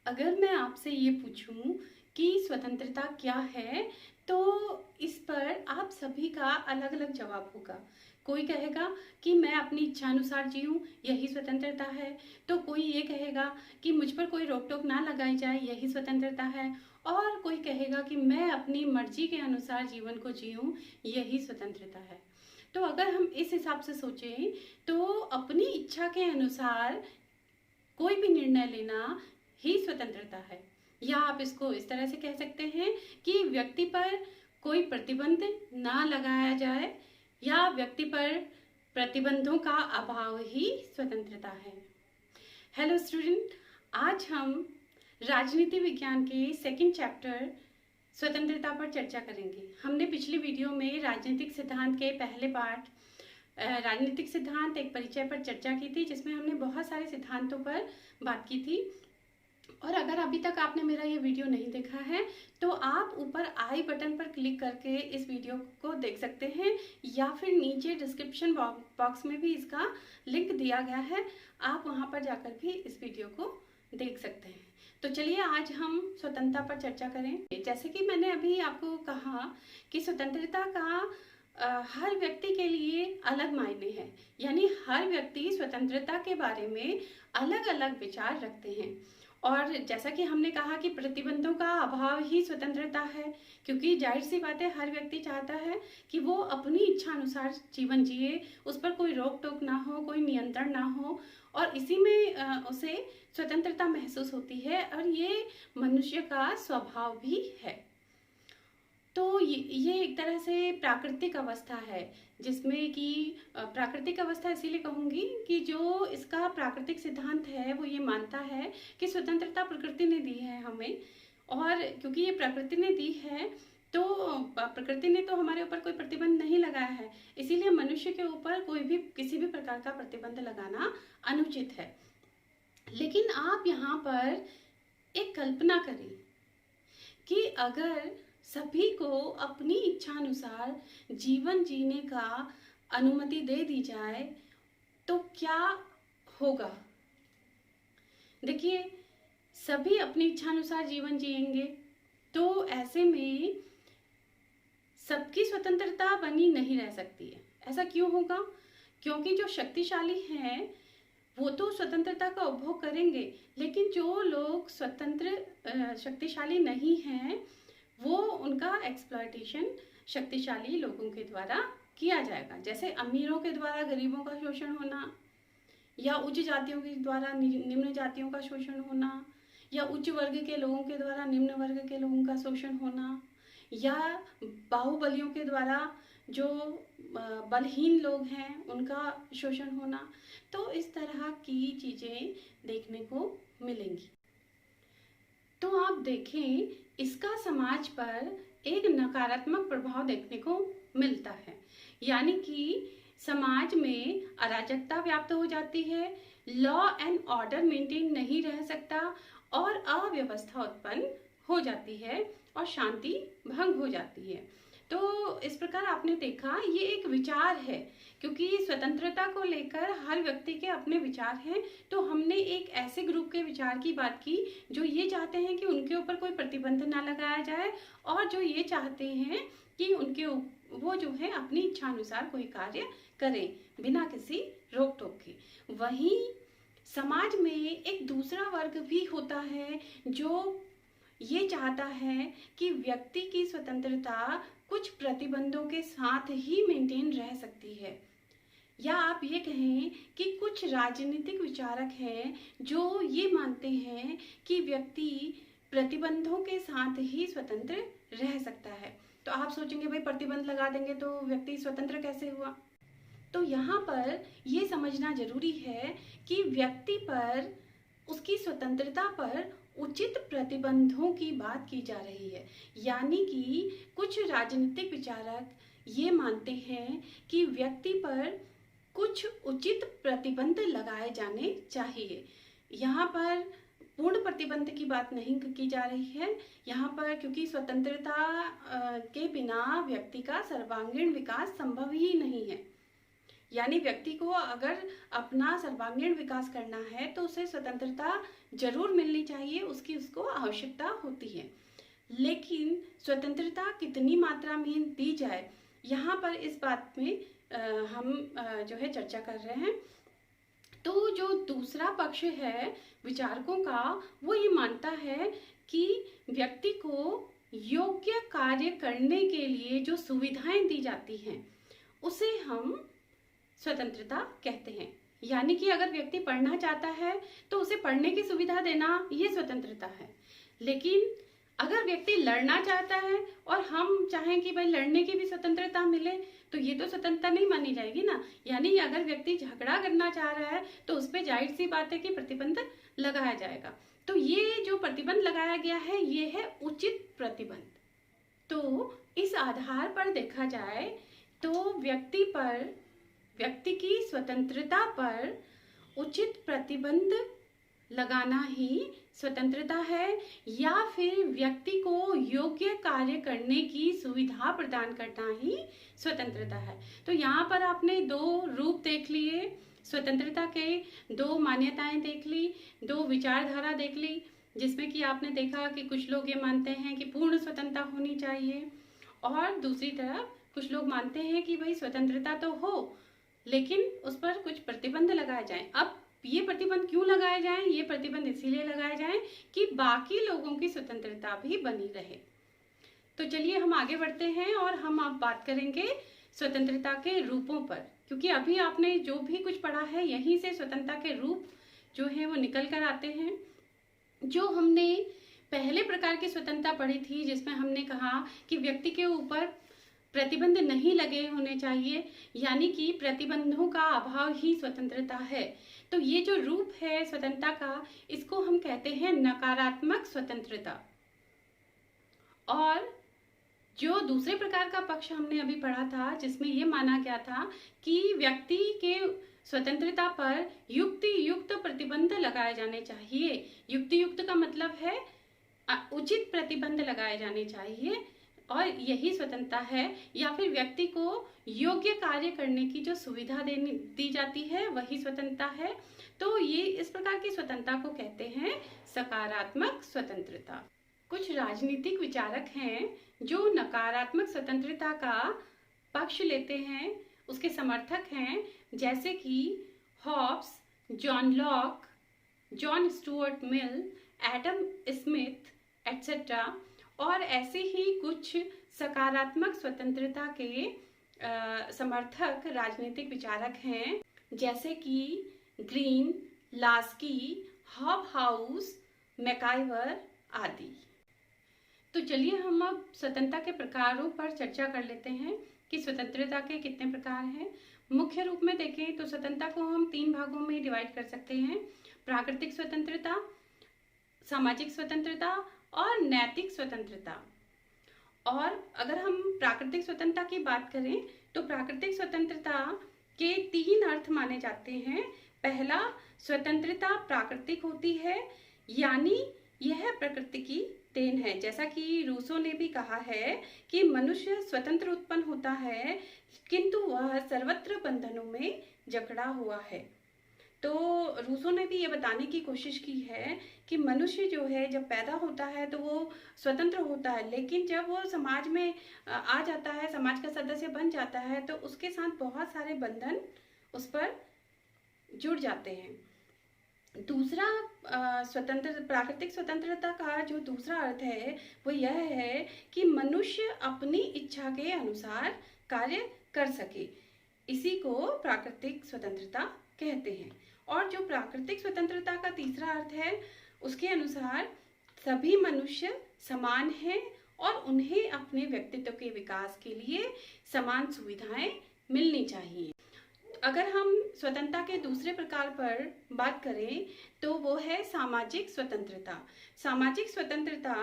अगर मैं आपसे ये पूछूं कि स्वतंत्रता क्या है, तो इस पर आप सभी का अलग अलग जवाब होगा। कोई कहेगा कि मैं अपनी इच्छानुसार जीऊं, यही स्वतंत्रता है। तो कोई ये कहेगा कि मुझ पर कोई रोक टोक ना लगाई जाए, यही स्वतंत्रता है। और कोई कहेगा कि मैं अपनी मर्जी के अनुसार जीवन को जीऊं, यही स्वतंत्रता है। तो अगर हम इस हिसाब से सोचें तो अपनी इच्छा के अनुसार कोई भी निर्णय लेना ही स्वतंत्रता है। या आप इसको इस तरह से कह सकते हैं कि व्यक्ति पर कोई प्रतिबंध ना लगाया जाए, या व्यक्ति पर प्रतिबंधों का अभाव ही स्वतंत्रता है। हेलो स्टूडेंट, आज हम राजनीति विज्ञान के सेकंड चैप्टर स्वतंत्रता पर चर्चा करेंगे। हमने पिछली वीडियो में राजनीतिक सिद्धांत के पहले पार्ट राजनीतिक सिद्धांत एक परिचय पर चर्चा की थी, जिसमें हमने बहुत सारे सिद्धांतों पर बात की थी। और अगर अभी तक आपने मेरा ये वीडियो नहीं देखा है तो आप ऊपर आई बटन पर क्लिक करके इस वीडियो को देख सकते हैं, या फिर नीचे डिस्क्रिप्शन बॉक्स में भी इसका लिंक दिया गया है, आप वहाँ पर जाकर भी इस वीडियो को देख सकते हैं। तो चलिए आज हम स्वतंत्रता पर चर्चा करें। जैसे कि मैंने अभी आपको कहा कि स्वतंत्रता का हर व्यक्ति के लिए अलग मायने हैं, यानी हर व्यक्ति स्वतंत्रता के बारे में अलग अलग विचार रखते हैं। और जैसा कि हमने कहा कि प्रतिबंधों का अभाव ही स्वतंत्रता है, क्योंकि जाहिर सी बात है हर व्यक्ति चाहता है कि वो अपनी इच्छा अनुसार जीवन जिए, उस पर कोई रोक टोक ना हो, कोई नियंत्रण ना हो, और इसी में उसे स्वतंत्रता महसूस होती है। और ये मनुष्य का स्वभाव भी है। तो ये एक तरह से प्राकृतिक अवस्था है, जिसमें कि प्राकृतिक अवस्था इसीलिए कहूँगी कि जो इसका प्राकृतिक सिद्धांत है वो ये मानता है कि स्वतंत्रता प्रकृति ने दी है हमें, और क्योंकि ये प्रकृति ने दी है तो प्रकृति ने तो हमारे ऊपर कोई प्रतिबंध नहीं लगाया है, इसीलिए मनुष्य के ऊपर कोई भी किसी भी प्रकार का प्रतिबंध लगाना अनुचित है। लेकिन आप यहाँ पर एक कल्पना करें कि अगर सभी को अपनी इच्छानुसार जीवन जीने का अनुमति दे दी जाए तो क्या होगा। देखिए, सभी अपनी इच्छानुसार जीवन जिएंगे तो ऐसे में सबकी स्वतंत्रता बनी नहीं रह सकती है। ऐसा क्यों होगा? क्योंकि जो शक्तिशाली हैं वो तो स्वतंत्रता का उपभोग करेंगे, लेकिन जो लोग स्वतंत्र शक्तिशाली नहीं हैं वो उनका एक्सप्लॉयटेशन शक्तिशाली लोगों के द्वारा किया जाएगा। जैसे अमीरों के द्वारा गरीबों का शोषण होना, या उच्च जातियों के द्वारा निम्न जातियों का शोषण होना, या उच्च वर्ग के लोगों के द्वारा निम्न वर्ग के लोगों का शोषण होना, या बाहुबलियों के द्वारा जो बलहीन लोग हैं उनका शोषण होना। तो इस तरह की चीज़ें देखने को मिलेंगी। तो आप देखें, इसका समाज पर एक नकारात्मक प्रभाव देखने को मिलता है, यानी कि समाज में अराजकता व्याप्त हो जाती है, लॉ एंड ऑर्डर मेंटेन नहीं रह सकता, और अव्यवस्था उत्पन्न हो जाती है और शांति भंग हो जाती है। तो इस प्रकार आपने देखा, ये एक विचार है, क्योंकि स्वतंत्रता को लेकर हर व्यक्ति के अपने विचार हैं। तो हमने एक ऐसे ग्रुप के विचार की बात की जो ये चाहते हैं कि उनके ऊपर कोई प्रतिबंध ना लगाया जाए, और जो ये चाहते हैं कि वो जो है अपनी इच्छा अनुसार कोई कार्य करें बिना किसी रोक टोक के। वहीं समाज में एक दूसरा वर्ग भी होता है जो ये चाहता है कि व्यक्ति की स्वतंत्रता कुछ प्रतिबंधों के साथ ही मेंटेन रह सकती है। या आप ये कहें कि कुछ राजनीतिक विचारक हैं जो ये मानते हैं कि व्यक्ति प्रतिबंधों के साथ ही स्वतंत्र रह सकता है। तो आप सोचेंगे भाई प्रतिबंध लगा देंगे तो व्यक्ति स्वतंत्र कैसे हुआ। तो यहाँ पर ये समझना जरूरी है कि व्यक्ति पर, उसकी स्वतंत्रता पर उचित प्रतिबंधों की बात की जा रही है। यानी कि कुछ राजनीतिक विचारक ये मानते हैं कि व्यक्ति पर कुछ उचित प्रतिबंध लगाए जाने चाहिए। यहाँ पर पूर्ण प्रतिबंध की बात नहीं की जा रही है यहाँ पर, क्योंकि स्वतंत्रता के बिना व्यक्ति का सर्वांगीण विकास संभव ही नहीं है। यानी व्यक्ति को अगर अपना सर्वांगीण विकास करना है तो उसे स्वतंत्रता जरूर मिलनी चाहिए, उसकी उसको आवश्यकता होती है। लेकिन स्वतंत्रता कितनी मात्रा में दी जाए, यहाँ पर इस बात में हम जो है चर्चा कर रहे हैं। तो जो दूसरा पक्ष है विचारकों का, वो ये मानता है कि व्यक्ति को योग्य कार्य करने के लिए जो सुविधाएं दी जाती हैं उसे हम स्वतंत्रता कहते हैं। यानी कि अगर व्यक्ति पढ़ना चाहता है तो उसे पढ़ने की सुविधा देना ये स्वतंत्रता है। लेकिन अगर व्यक्ति लड़ना चाहता है और हम चाहें कि भाई लड़ने की भी स्वतंत्रता मिले, तो ये तो स्वतंत्रता नहीं मानी जाएगी ना। यानी अगर व्यक्ति झगड़ा करना चाह रहा है तो उस पर जाहिर सी बात है कि प्रतिबंध लगाया जाएगा। तो ये जो प्रतिबंध लगाया गया है ये है उचित प्रतिबंध। तो इस आधार पर देखा जाए तो व्यक्ति की स्वतंत्रता पर उचित प्रतिबंध लगाना ही स्वतंत्रता है, या फिर व्यक्ति को योग्य कार्य करने की सुविधा प्रदान करना ही स्वतंत्रता है। तो यहाँ पर आपने दो रूप देख लिए, स्वतंत्रता के दो मान्यताएं देख ली, दो विचारधारा देख ली, जिसमें कि आपने देखा कि कुछ लोग ये मानते हैं कि पूर्ण स्वतंत्रता होनी चाहिए, और दूसरी तरफ कुछ लोग मानते हैं कि भाई स्वतंत्रता तो हो लेकिन उस पर कुछ प्रतिबंध लगाए जाएं। अब ये प्रतिबंध क्यों लगाए जाएं? ये प्रतिबंध इसीलिए लगाए जाएं कि बाकी लोगों की स्वतंत्रता भी बनी रहे। तो चलिए हम आगे बढ़ते हैं और हम अब बात करेंगे स्वतंत्रता के रूपों पर, क्योंकि अभी आपने जो भी कुछ पढ़ा है यहीं से स्वतंत्रता के रूप जो है वो निकल कर आते हैं। जो हमने पहले प्रकार की स्वतंत्रता पढ़ी थी जिसमें हमने कहा कि व्यक्ति के ऊपर प्रतिबंध नहीं लगे होने चाहिए, यानी कि प्रतिबंधों का अभाव ही स्वतंत्रता है। तो ये जो रूप है स्वतंत्रता का, इसको हम कहते हैं नकारात्मक स्वतंत्रता। और जो दूसरे प्रकार का पक्ष हमने अभी पढ़ा था जिसमें ये माना गया था कि व्यक्ति के स्वतंत्रता पर युक्ति युक्त प्रतिबंध लगाए जाने चाहिए। युक्ति युक्त का मतलब है उचित प्रतिबंध लगाए जाने चाहिए, और यही स्वतंत्रता है। या फिर व्यक्ति को योग्य कार्य करने की जो सुविधा दी जाती है वही स्वतंत्रता है। तो ये इस प्रकार की स्वतंत्रता को कहते हैं सकारात्मक स्वतंत्रता। कुछ राजनीतिक विचारक हैं जो नकारात्मक स्वतंत्रता का पक्ष लेते हैं, उसके समर्थक हैं, जैसे कि Hobbes, John Locke, John Stuart Mill, Adam Smith etcetera. और ऐसे ही कुछ सकारात्मक स्वतंत्रता के समर्थक राजनीतिक विचारक हैं, जैसे कि ग्रीन, लास्की, हॉबहाउस, मैकाइवर आदि। तो चलिए हम अब स्वतंत्रता के प्रकारों पर चर्चा कर लेते हैं कि स्वतंत्रता के कितने प्रकार हैं। मुख्य रूप में देखें तो स्वतंत्रता को हम 3 भागों में डिवाइड कर सकते हैं: प्राकृतिक स्वतंत्रता, सामाजिक स्वतंत्रता और नैतिक स्वतंत्रता। और अगर हम प्राकृतिक स्वतंत्रता की बात करें तो प्राकृतिक स्वतंत्रता के 3 अर्थ माने जाते हैं। पहला, स्वतंत्रता प्राकृतिक होती है, यानी यह प्रकृति की देन है। जैसा कि रूसो ने भी कहा है कि मनुष्य स्वतंत्र उत्पन्न होता है किंतु वह सर्वत्र बंधनों में जकड़ा हुआ है। तो रूसो ने भी ये बताने की कोशिश की है कि मनुष्य जो है जब पैदा होता है तो वो स्वतंत्र होता है, लेकिन जब वो समाज में आ जाता है, समाज का सदस्य बन जाता है, तो उसके साथ बहुत सारे बंधन उस पर जुड़ जाते हैं। दूसरा प्राकृतिक स्वतंत्रता का जो दूसरा अर्थ है वो यह है कि मनुष्य अपनी इच्छा के अनुसार कार्य कर सके, इसी को प्राकृतिक स्वतंत्रता कहते हैं। और जो प्राकृतिक स्वतंत्रता का तीसरा अर्थ है उसके अनुसार सभी मनुष्य समान हैं और उन्हें अपने व्यक्तित्व के विकास के लिए समान सुविधाएं मिलनी चाहिए। अगर हम स्वतंत्रता के दूसरे प्रकार पर बात करें तो वो है सामाजिक स्वतंत्रता। सामाजिक स्वतंत्रता,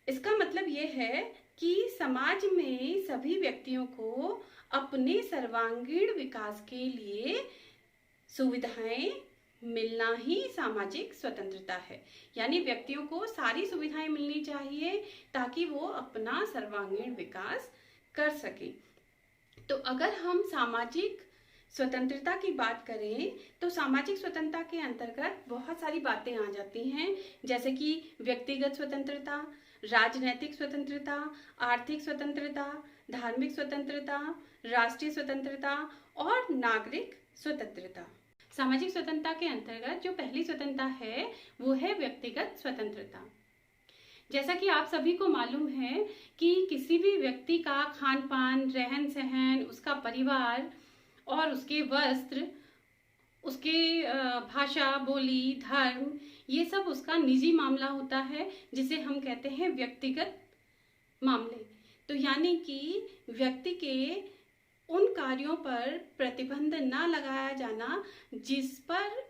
इसका मतलब ये है कि समाज में सभी व्यक्तियों को अपने सर्वांगीण विकास के लिए सुविधाएं मिलना ही सामाजिक स्वतंत्रता है। यानी व्यक्तियों को सारी सुविधाएं मिलनी चाहिए ताकि वो अपना सर्वांगीण विकास कर सके। तो अगर हम सामाजिक स्वतंत्रता की बात करें तो सामाजिक स्वतंत्रता के अंतर्गत बहुत सारी बातें आ जाती हैं, जैसे कि व्यक्तिगत स्वतंत्रता, राजनैतिक स्वतंत्रता, आर्थिक स्वतंत्रता, धार्मिक स्वतंत्रता, राष्ट्रीय स्वतंत्रता और नागरिक स्वतंत्रता। सामाजिक स्वतंत्रता के अंतर्गत जो पहली स्वतंत्रता है वो है व्यक्तिगत स्वतंत्रता। जैसा कि आप सभी को मालूम है कि किसी भी व्यक्ति का खान पान, रहन सहन, उसका परिवार और उसके वस्त्र, उसके भाषा, बोली, धर्म, ये सब उसका निजी मामला होता है, जिसे हम कहते हैं व्यक्तिगत मामले। तो यानी कि व्यक्ति के उन कार्यों पर प्रतिबंध ना लगाया जाना जिस पर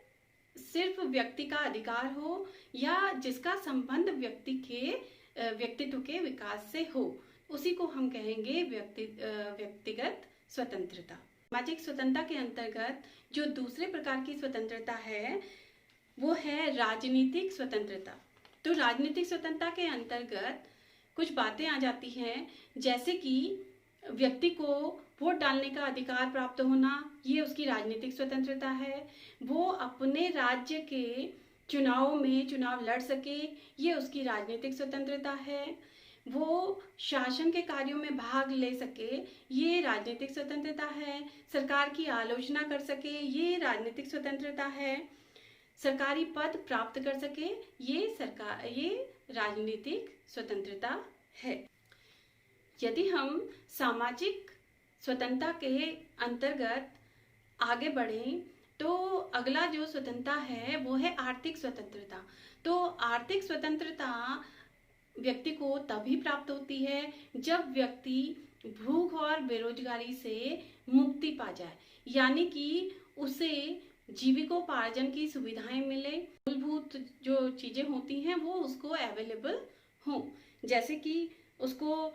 सिर्फ व्यक्ति का अधिकार हो या जिसका संबंध व्यक्ति के व्यक्तित्व के विकास से हो, उसी को हम कहेंगे व्यक्तिगत स्वतंत्रता। सामाजिक स्वतंत्रता के अंतर्गत जो दूसरे प्रकार की स्वतंत्रता है वो है राजनीतिक स्वतंत्रता। तो राजनीतिक स्वतंत्रता के अंतर्गत कुछ बातें आ जाती हैं, जैसे कि व्यक्ति को वोट डालने का अधिकार प्राप्त होना, ये उसकी राजनीतिक स्वतंत्रता है। वो अपने राज्य के चुनाव में चुनाव लड़ सके, ये उसकी राजनीतिक स्वतंत्रता है। वो शासन के कार्यों में भाग ले सके, ये राजनीतिक स्वतंत्रता है। सरकार की आलोचना कर सके, ये राजनीतिक स्वतंत्रता है। सरकारी पद प्राप्त कर सके, ये राजनीतिक स्वतंत्रता है। यदि हम सामाजिक स्वतंत्रता के अंतर्गत आगे बढ़ें तो अगला जो स्वतंत्रता है वो है आर्थिक स्वतंत्रता। तो आर्थिक स्वतंत्रता व्यक्ति को तभी प्राप्त होती है जब व्यक्ति भूख और बेरोजगारी से मुक्ति पा जाए, यानी कि उसे जीविकोपार्जन की सुविधाएं मिले, मूलभूत जो चीजें होती हैं वो उसको अवेलेबल हों, जैसे कि उसको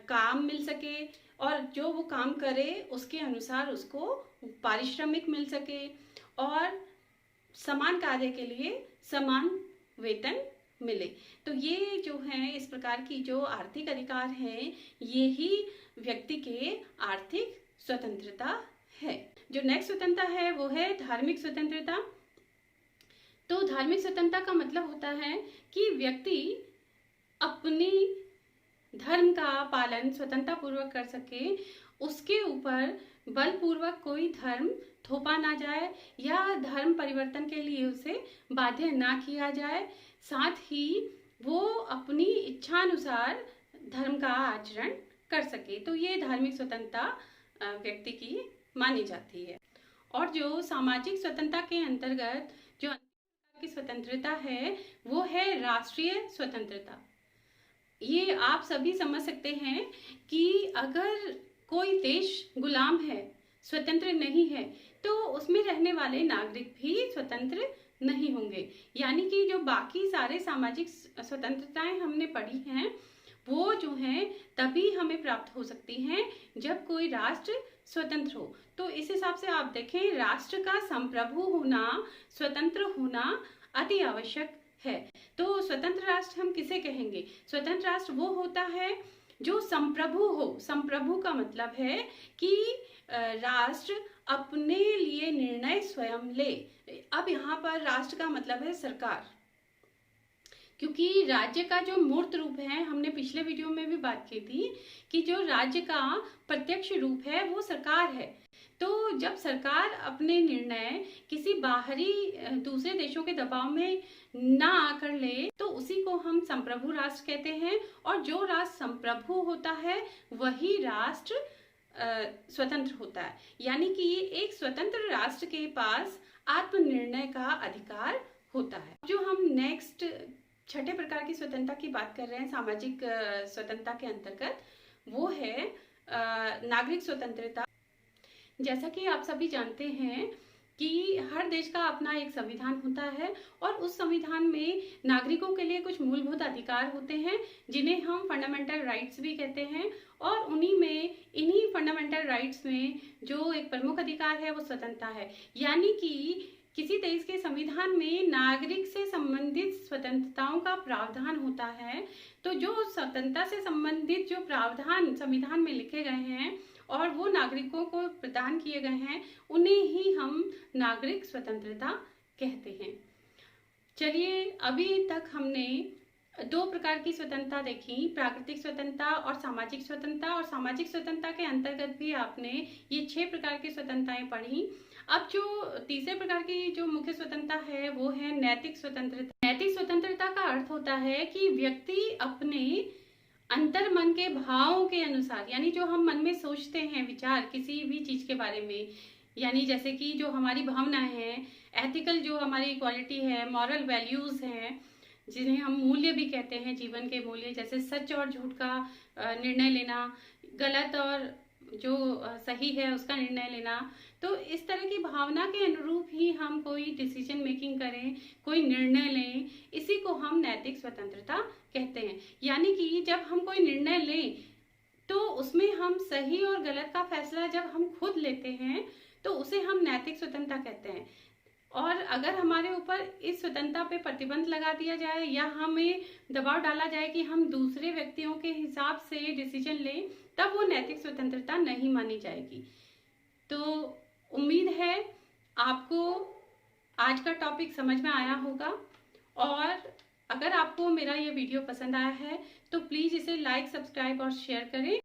काम मिल सके और जो वो काम करे उसके अनुसार उसको पारिश्रमिक मिल सके और समान कार्य के लिए समान वेतन मिले। तो ये जो है इस प्रकार की जो आर्थिक अधिकार हैं, ये ही व्यक्ति के आर्थिक स्वतंत्रता है। जो नेक्स्ट स्वतंत्रता है वो है धार्मिक स्वतंत्रता। तो धार्मिक स्वतंत्रता का मतलब होता है कि व्यक्ति अपनी धर्म का पालन स्वतंत्रता पूर्वक कर सके, उसके ऊपर बलपूर्वक कोई धर्म थोपा ना जाए या धर्म परिवर्तन के लिए उसे बाध्य ना किया जाए, साथ ही वो अपनी इच्छानुसार धर्म का आचरण कर सके। तो ये धार्मिक स्वतंत्रता व्यक्ति की मानी जाती है। और जो सामाजिक स्वतंत्रता के अंतर्गत जो की स्वतंत्रता है वो है राष्ट्रीय स्वतंत्रता। ये आप सभी समझ सकते हैं कि अगर कोई देश गुलाम है, स्वतंत्र नहीं है, तो उसमें रहने वाले नागरिक भी स्वतंत्र नहीं होंगे। यानी कि जो बाकी सारे सामाजिक स्वतंत्रताएं हमने पढ़ी हैं वो जो हैं तभी हमें प्राप्त हो सकती हैं जब कोई राष्ट्र स्वतंत्र हो। तो इस हिसाब से आप देखें, राष्ट्र का संप्रभु होना, स्वतंत्र होना अति आवश्यक है। तो स्वतंत्र राष्ट्र हम किसे कहेंगे? स्वतंत्र राष्ट्र वो होता है जो संप्रभु हो। संप्रभु का मतलब है कि राष्ट्र अपने लिए निर्णय स्वयं ले। अब यहाँ पर राष्ट्र का मतलब है सरकार, क्योंकि राज्य का जो मूर्त रूप है, हमने पिछले वीडियो में भी बात की थी कि जो राज्य का प्रत्यक्ष रूप है वो सरकार है। तो जब सरकार अपने निर्णय किसी बाहरी दूसरे देशों के दबाव में ना आकर ले तो उसी को हम संप्रभु राष्ट्र कहते हैं। और जो राष्ट्र संप्रभु होता है वही राष्ट्र स्वतंत्र होता है। यानी कि एक स्वतंत्र राष्ट्र के पास आत्मनिर्णय का अधिकार होता है। जो हम नेक्स्ट छठे प्रकार की स्वतंत्रता की बात कर रहे हैं सामाजिक स्वतंत्रता के अंतर्गत, वो है नागरिक स्वतंत्रता। जैसा कि आप सभी जानते हैं कि हर देश का अपना एक संविधान होता है और उस संविधान में नागरिकों के लिए कुछ मूलभूत अधिकार होते हैं जिन्हें हम फंडामेंटल राइट्स भी कहते हैं। और इन्हीं फंडामेंटल राइट्स में जो एक प्रमुख अधिकार है वो स्वतंत्रता है। यानी कि किसी देश के संविधान में नागरिक से संबंधित स्वतंत्रताओं का प्रावधान होता है। तो जो स्वतंत्रता से संबंधित जो प्रावधान संविधान में लिखे गए हैं और वो नागरिकों को प्रदान किए गए हैं, उन्हें ही हम नागरिक स्वतंत्रता कहते हैं। चलिए, अभी तक हमने दो प्रकार की स्वतंत्रता देखी, प्राकृतिक स्वतंत्रता और सामाजिक स्वतंत्रता, और सामाजिक स्वतंत्रता के अंतर्गत भी आपने ये 6 प्रकार की स्वतंत्रताएं पढ़ी। अब जो तीसरे प्रकार की जो मुख्य स्वतंत्रता है वो है नैतिक स्वतंत्रता। नैतिक स्वतंत्रता का अर्थ होता है कि व्यक्ति अपने अंतर मन के भावों के अनुसार, यानी जो हम मन में सोचते हैं विचार किसी भी चीज के बारे में, यानी जैसे कि जो हमारी भावनाएं हैं, एथिकल जो हमारी क्वालिटी है, मॉरल वैल्यूज हैं, जिन्हें हम मूल्य भी कहते हैं, जीवन के मूल्य, जैसे सच और झूठ का निर्णय लेना, गलत और जो सही है उसका निर्णय लेना। तो इस तरह की भावना के अनुरूप ही हम कोई डिसीजन मेकिंग करें, कोई निर्णय लें, इसी को हम नैतिक स्वतंत्रता कहते हैं। यानी कि जब हम कोई निर्णय लें तो उसमें हम सही और गलत का फैसला जब हम खुद लेते हैं तो उसे हम नैतिक स्वतंत्रता कहते हैं। और अगर हमारे ऊपर इस स्वतंत्रता पे प्रतिबंध लगा दिया जाए या हमें दबाव डाला जाए कि हम दूसरे व्यक्तियों के हिसाब से डिसीजन लें, तब वो नैतिक स्वतंत्रता नहीं मानी जाएगी। तो उम्मीद है आपको आज का टॉपिक समझ में आया होगा, और अगर आपको मेरा ये वीडियो पसंद आया है तो प्लीज़ इसे लाइक, सब्सक्राइब और शेयर करें।